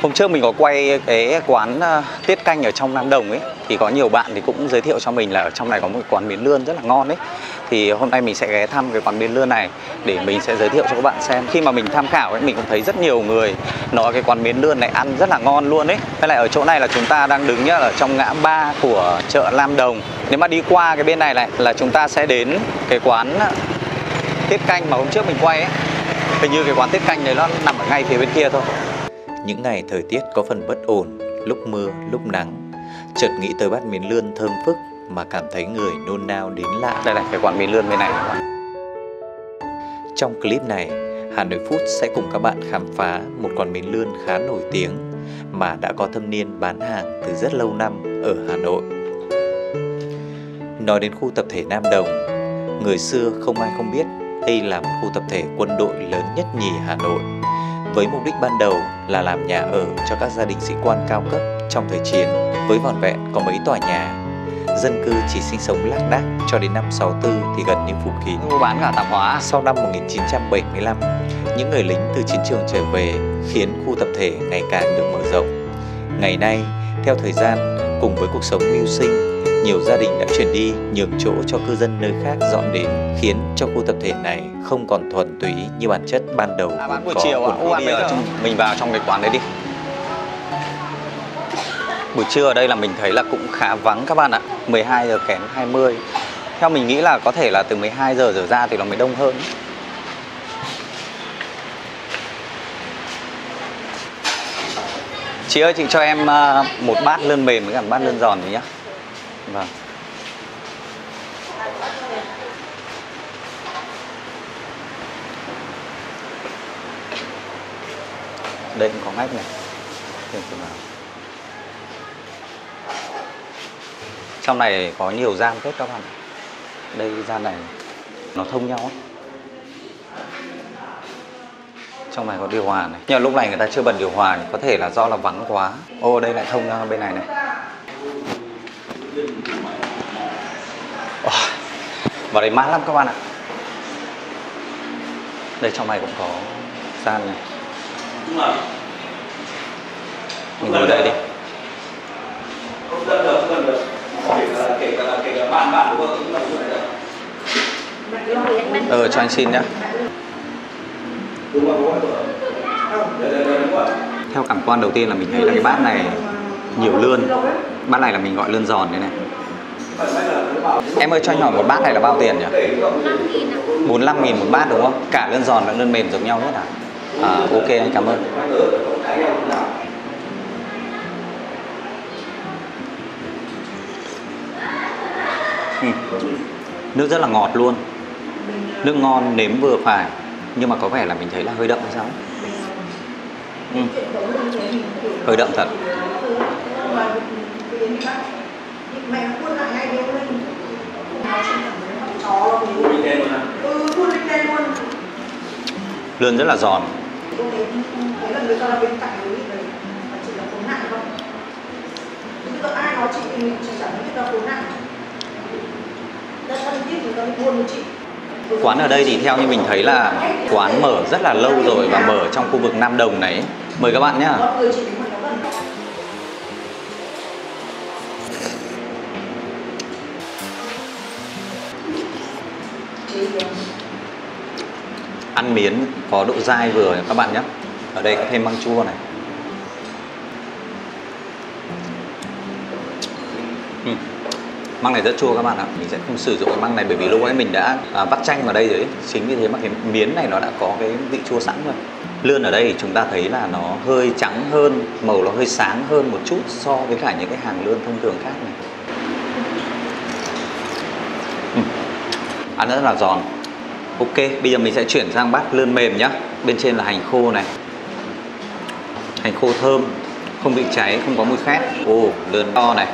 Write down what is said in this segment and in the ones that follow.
Hôm trước mình có quay cái quán tiết canh ở trong Nam Đồng ấy, thì có nhiều bạn thì cũng giới thiệu cho mình là ở trong này có một quán miến lươn rất là ngon ấy. Thì hôm nay mình sẽ ghé thăm cái quán miến lươn này để mình sẽ giới thiệu cho các bạn xem. Khi mà mình tham khảo ấy, mình cũng thấy rất nhiều người nói cái quán miến lươn này ăn rất là ngon luôn ấy. Với lại ở chỗ này là chúng ta đang đứng nhá, ở trong ngã ba của chợ Nam Đồng. Nếu mà đi qua cái bên này là chúng ta sẽ đến cái quán tiết canh mà hôm trước mình quay ấy. Hình như cái quán tiết canh này nó nằm ở ngay phía bên kia thôi. Những ngày thời tiết có phần bất ổn, lúc mưa, lúc nắng, chợt nghĩ tới bát miến lươn thơm phức mà cảm thấy người nôn nao đến lạ. Đây là cái quán miến lươn bên này các bạn. Trong clip này, Hà Nội Food sẽ cùng các bạn khám phá một quán miến lươn khá nổi tiếng mà đã có thâm niên bán hàng từ rất lâu năm ở Hà Nội. Nói đến khu tập thể Nam Đồng, người xưa không ai không biết đây là một khu tập thể quân đội lớn nhất nhì Hà Nội, với mục đích ban đầu là làm nhà ở cho các gia đình sĩ quan cao cấp trong thời chiến. Với vỏn vẹn có mấy tòa nhà, dân cư chỉ sinh sống lác đác cho đến năm 64 thì gần như phủ kín. Mua bán cả tạp hóa. Sau năm 1975, những người lính từ chiến trường trở về khiến khu tập thể ngày càng được mở rộng. Ngày nay, theo thời gian cùng với cuộc sống mưu sinh, nhiều gia đình đã chuyển đi nhường chỗ cho cư dân nơi khác dọn đến, khiến cho khu tập thể này không còn thuần túy như bản chất ban đầu. Bán buổi chiều ạ. Mình vào trong cái quán đấy đi. Buổi trưa ở đây là mình thấy là cũng khá vắng các bạn ạ. 12 giờ kém 20. Theo mình nghĩ là có thể là từ 12 giờ trở ra thì nó mới đông hơn. Chị ơi, chị cho em một bát lươn mềm với cả một bát lươn giòn nhé. Vâng. Đây cũng có ngách này. Trong này có nhiều gian phết các bạn. Đây gian này nó thông nhau ấy. Trong này có điều hòa này. Nhưng mà lúc này người ta chưa bật điều hòa, có thể là do là vắng quá. Ô, đây lại thông ra bên này này. Vào đây mát lắm các bạn ạ. Đây trong này cũng có gian này. Mình ngồi đây đi. Cho anh xin nhá. Theo cảm quan đầu tiên là mình thấy là cái bát này nhiều lươn. Bát này là mình gọi lươn giòn đấy này. Em ơi, cho anh hỏi một bát này là bao tiền nhỉ? 45.000 một bát đúng không? Cả lươn giòn và lươn mềm giống nhau hết à? Ok, anh cảm ơn. Nước rất là ngọt luôn. Nước ngon, nếm vừa phải. Nhưng mà có vẻ là mình thấy là hơi đậm hay sao? Hơi đậm thật. Lươn rất là giòn. Quán ở đây thì theo như mình thấy là quán mở rất là lâu rồi và mở trong khu vực Nam Đồng này. Mời các bạn nhé. Ăn miến có độ dai vừa các bạn nhé. Ở đây có thêm măng chua này. Măng này rất chua các bạn ạ. Mình sẽ không sử dụng cái măng này bởi vì lúc ấy mình đã vắt chanh vào đây rồi ấy. Chính vì thế mà cái miến này nó đã có cái vị chua sẵn rồi. Lươn ở đây thì chúng ta thấy là nó hơi trắng hơn, màu nó hơi sáng hơn một chút so với cả những cái hàng lươn thông thường khác này. Ăn rất là giòn. Ok, bây giờ mình sẽ chuyển sang bát lươn mềm nhá. Bên trên là hành khô này. Hành khô thơm, không bị cháy, không có mùi khét. Lươn to này.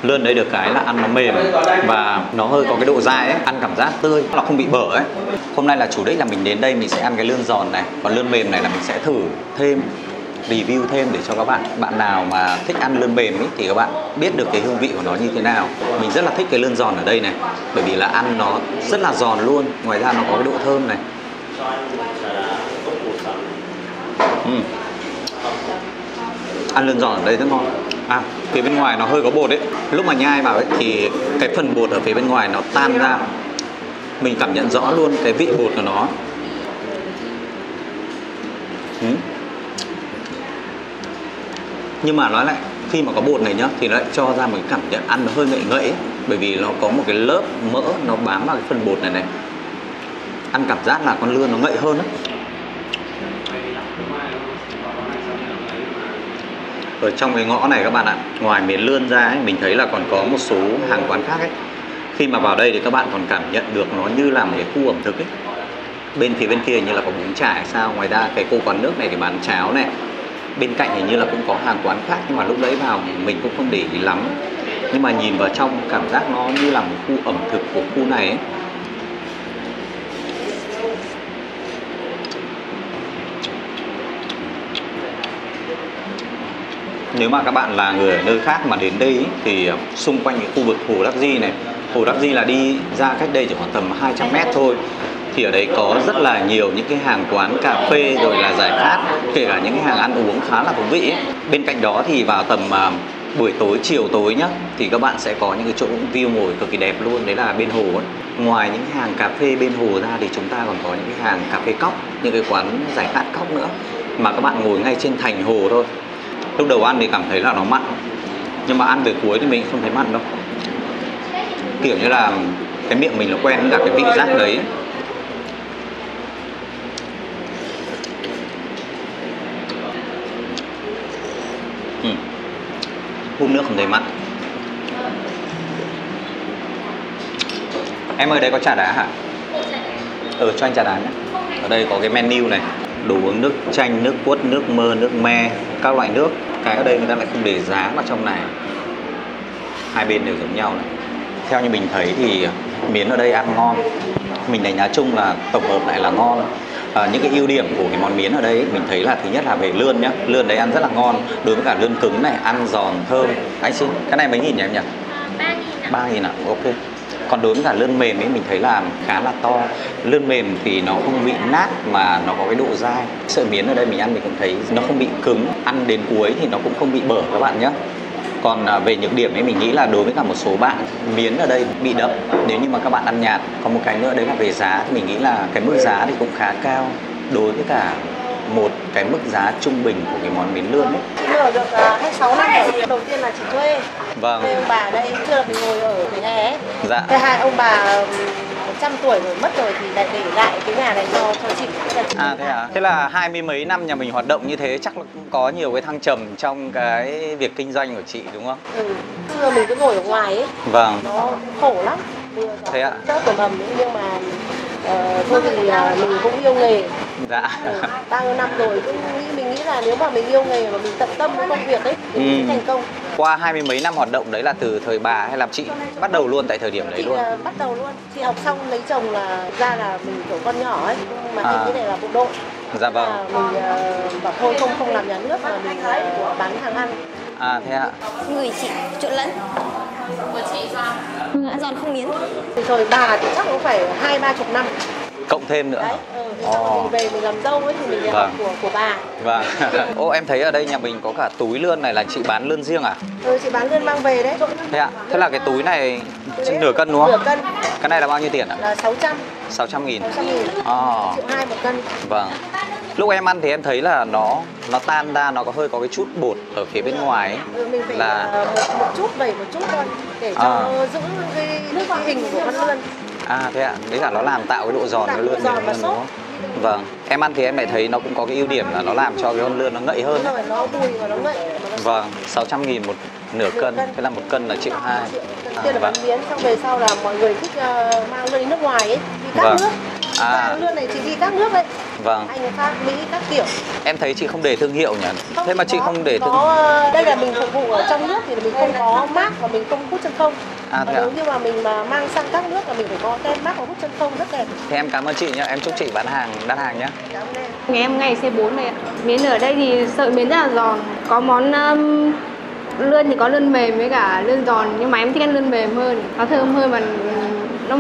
Lươn đấy được cái là ăn nó mềm và nó hơi có cái độ dai ấy, ăn cảm giác tươi, nó không bị bở ấy. Hôm nay là chủ đích là mình đến đây mình sẽ ăn cái lươn giòn này, còn lươn mềm này là mình sẽ thử thêm review thêm để cho các bạn nào mà thích ăn lươn mềm ý, thì các bạn biết được cái hương vị của nó như thế nào. Mình rất là thích cái lươn giòn ở đây này, bởi vì là ăn nó rất là giòn luôn, ngoài ra nó có cái độ thơm này. Ăn lươn giòn ở đây rất ngon. Phía bên ngoài nó hơi có bột ấy, lúc mà nhai vào ấy thì cái phần bột ở phía bên ngoài nó tan ra, mình cảm nhận rõ luôn cái vị bột của nó. Nhưng mà nói lại, khi mà có bột này nhá thì nó lại cho ra một cái cảm nhận ăn nó hơi ngậy ngậy ấy, bởi vì nó có một cái lớp mỡ nó bám vào cái phần bột này này, ăn cảm giác là con lươn nó ngậy hơn ấy. Ở trong cái ngõ này các bạn ạ, ngoài miến lươn ra ấy, mình thấy là còn có một số hàng quán khác ấy. Khi mà vào đây thì các bạn còn cảm nhận được nó như là một cái khu ẩm thực ấy. Bên phía bên kia như là có bún chả hay sao. Ngoài ra cái cô quán nước này thì bán cháo này. Bên cạnh hình như là cũng có hàng quán khác, nhưng mà lúc đấy vào mình cũng không để ý lắm. Nhưng mà nhìn vào trong cảm giác nó như là một khu ẩm thực của khu này ấy. Nếu mà các bạn là người ở nơi khác mà đến đây ý, thì xung quanh cái khu vực Hồ Đắc Di này, Hồ Đắc Di là đi ra cách đây chỉ khoảng tầm 200 mét thôi, thì ở đây có rất là nhiều những cái hàng quán cà phê rồi là giải khát, kể cả những cái hàng ăn uống khá là thú vị ấy. Bên cạnh đó thì vào tầm buổi tối, chiều tối nhá, thì các bạn sẽ có những cái chỗ view ngồi cực kỳ đẹp luôn, đấy là bên hồ ấy. Ngoài những hàng cà phê bên hồ ra thì chúng ta còn có những cái hàng cà phê cóc, những cái quán giải khát cóc nữa, mà các bạn ngồi ngay trên thành hồ thôi. Lúc đầu ăn thì cảm thấy là nó mặn, nhưng mà ăn về cuối thì mình không thấy mặn đâu. Kiểu như là cái miệng mình nó quen với cả cái vị giác đấy. Hút nước không thấy mặn. Em ơi, đây có trà đá hả? Cho anh trà đá nhé. Ở đây có cái menu này, đồ uống nước chanh, nước quất, nước mơ, nước me, các loại nước. Cái ở đây người ta lại không để giá vào trong này, hai bên đều giống nhau này. Theo như mình thấy thì miến ở đây ăn ngon, mình đánh giá chung là tổng hợp lại là ngon. Những cái ưu điểm của cái món miến ở đây mình thấy là thứ nhất là về lươn nhá, lươn đấy ăn rất là ngon, đối với cả lươn cứng này, ăn giòn thơm. Anh xin, cái này mấy nghìn nhỉ em nhỉ? 3.000 ạ, ok. Còn đối với cả lươn mềm ấy mình thấy là khá là to. Lươn mềm thì nó không bị nát mà nó có cái độ dai. Sợi miến ở đây mình ăn mình cũng thấy nó không bị cứng, ăn đến cuối thì nó cũng không bị bở các bạn nhé. Còn về nhược điểm ấy mình nghĩ là đối với cả một số bạn, miến ở đây bị đậm nếu như mà các bạn ăn nhạt. Còn một cái nữa đấy là về giá thì mình nghĩ là cái mức giá thì cũng khá cao đối với cả một cái mức giá trung bình của cái món miến lươn ấy. Chị mở được 26 năm rồi. Đầu tiên là chị thuê. Vâng. Thuê ông bà ở đây, trước là mình ngồi ở cái nhà ấy. Dạ. Thế hai ông bà 100 tuổi rồi mất rồi thì lại để lại cái nhà này cho chị. Thế à? Thế là 20 mấy năm nhà mình hoạt động như thế chắc là cũng có nhiều cái thăng trầm trong cái việc kinh doanh của chị đúng không? Xưa mình cứ ngồi ở ngoài ấy. Vâng. Nó khổ lắm. Thế ạ? Chắc tầm hầm nhưng mà thôi thì mình cũng yêu nghề. Dạ. Bao nhiêu năm rồi mình nghĩ là nếu mà mình yêu nghề mà mình tận tâm với công việc ấy thì mình sẽ thành công. Qua 20 mấy năm hoạt động đấy là từ thời bà hay là chị bắt đầu luôn tại thời điểm đấy luôn? Chị bắt đầu luôn. Chị học xong lấy chồng là ra là mình kiểu con nhỏ ấy, mà cái này là bộ đội. Dạ vâng. Mình bảo thôi không làm nhà nước mà mình bán hàng ăn. Thế ạ. Người chị trộn lẫn. Của chị sao? Ăn giòn không miến. Rồi bà thì chắc cũng phải 20-30 năm. Cộng thêm nữa. Đấy, mình về mình làm dâu ấy thì mình học của bà. Vâng. Em thấy ở đây nhà mình có cả túi lươn này, là chị bán lươn riêng à? Chị bán lươn mang về đấy. Thế ạ. Thế là cái túi này nửa cân đúng không? Nửa cân. Cái này là bao nhiêu tiền ạ? Là 600. 600.000. 600.000. 1.200.000 một cân. Vâng. Lúc em ăn thì em thấy là nó tan ra, nó hơi có cái chút bột ở phía bên ngoài ấy. Mình phải là một chút vẩy một chút thôi để cho giữ cái hình của con lươn. Thế ạ. Đấy là nó làm tạo cái độ giòn cho lươn nhiều hơn đúng không? Vâng. Em ăn thì em lại thấy nó cũng có cái ưu điểm là nó làm cho cái con lươn nó ngậy hơn. Đúng rồi, nó bùi và nó ngậy. Vâng, 600.000 một nửa cân. Thế là 1 cân là 1,2 triệu. Tiền là bán miến, xong về sau là mọi người thích mang lươn đi nước ngoài ấy, đi các nước. Lươn này chỉ đi các nước đấy. Vâng. Anh Pháp, Mỹ, các kiểu. Em thấy chị không để thương hiệu nhỉ? Thế mà chị không để thương hiệu. Đây là mình phục vụ ở trong nước thì mình không có mác và mình không hút chân không. À, thế nếu ạ? như mà mình mà mang sang các nước là mình phải có tem mác và hút chân không rất đẹp. Thế em cảm ơn chị nhé, em chúc chị bán hàng đắt hàng nhé. Cảm ơn em. Nhà em ngày C4 này ạ. Miến ở đây thì sợi miến rất là giòn. Có món lươn thì có lươn mềm với cả lươn giòn, nhưng mà em thích ăn lươn mềm hơn, nó thơm hơn, mà nó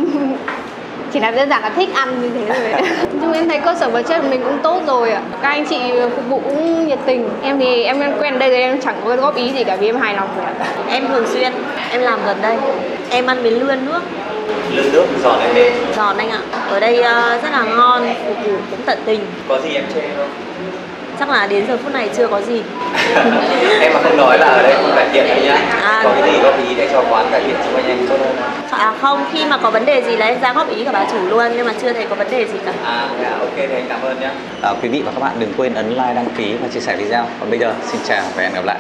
chỉ là đơn giản là thích ăn như thế rồi. Nói chung em thấy cơ sở vật chất của mình cũng tốt rồi ạ. Các anh chị phục vụ cũng nhiệt tình. Em thì em quen đây rồi, em chẳng có góp ý gì cả vì em hài lòng rồi ạ. Em thường xuyên, em làm gần đây. Em ăn miến lươn nước. Lươn nước giòn em mềm. Giòn anh ạ. Ở đây rất là ngon, phục vụ cũng tận tình. Có gì em chê không? Chắc là đến giờ phút này chưa có gì. Em mà không nói là ở đây không cải thiện đâu nhá. À, có cái gì góp ý để cho quán cải thiện cho anh em tốt hơn? À không, khi mà có vấn đề gì là em ra góp ý cả bà chủ luôn, nhưng mà chưa thấy có vấn đề gì cả. À, ok, thì anh cảm ơn nhé. Quý vị và các bạn đừng quên ấn like, đăng ký và chia sẻ video. Còn bây giờ xin chào và hẹn gặp lại.